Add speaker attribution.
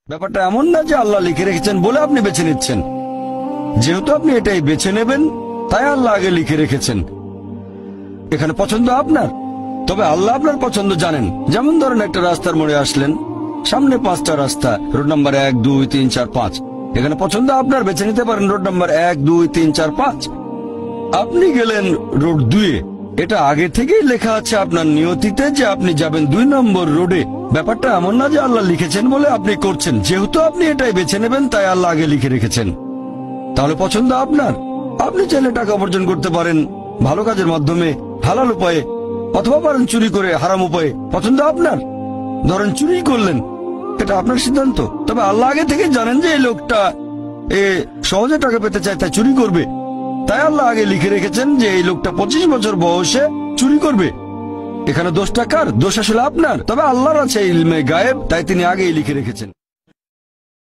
Speaker 1: ব্যাপারটা এমন না যে আল্লাহ লিখে রেখেছেন বলে আপনি বেছে নিচ্ছেন। যেহেতু আপনি এটাই বেছে নেবেন তাই আল্লাহ আগে লিখে রেখেছেন। এখানে পছন্দ আপনার, তবে আল্লাহ আপনার পছন্দ জানেন। যেমন ধরেন একটা রাস্তার মোড়ে আসলেন, সামনে 5টা রাস্তা, রোড নাম্বার 1, 2, 3, 4, 5। এখানে পছন্দ আপনার, বেছে নিতে পারেন রোড নাম্বার 1, 2, 3, 4, 5। আপনি গেলেন রোড 2-এ। এটা আগে থেকেই লেখা আছে আপনার নিয়তিতে যে আপনি যাবেন 2 নম্বর রোডে। ব্যাপারটা এমন না যে আল্লাহ লিখেছেন বলে আপনি করছেন। যেহেতু আপনি এটাই বেছে নেবেন তাই আল্লাহ আগে লিখে রেখেছেন। তাহলে পছন্দ আপনার। আপনি চাইলে টাকা উপার্জন করতে পারেন ভালো কাজের মাধ্যমে, হালাল উপায়ে, অথবা পারেন চুরি করে হারাম উপায়ে। পছন্দ আপনার। ধরেন চুরি করলেন, এটা আপনার সিদ্ধান্ত। তবে আল্লাহ আগে থেকে জানেন যে এই লোকটা সহজে টাকা পেতে চায়, তাই চুরি করবে। তাই আল্লাহ আগে লিখে রেখেছেন যে এই লোকটা 25 বছর বয়সে চুরি করবে। এখানে দোষটা কার? দোষ আসলে আপনার। তবে আল্লাহর আছে ইলমে গায়েব, তাই তিনি আগেই লিখে রেখেছেন।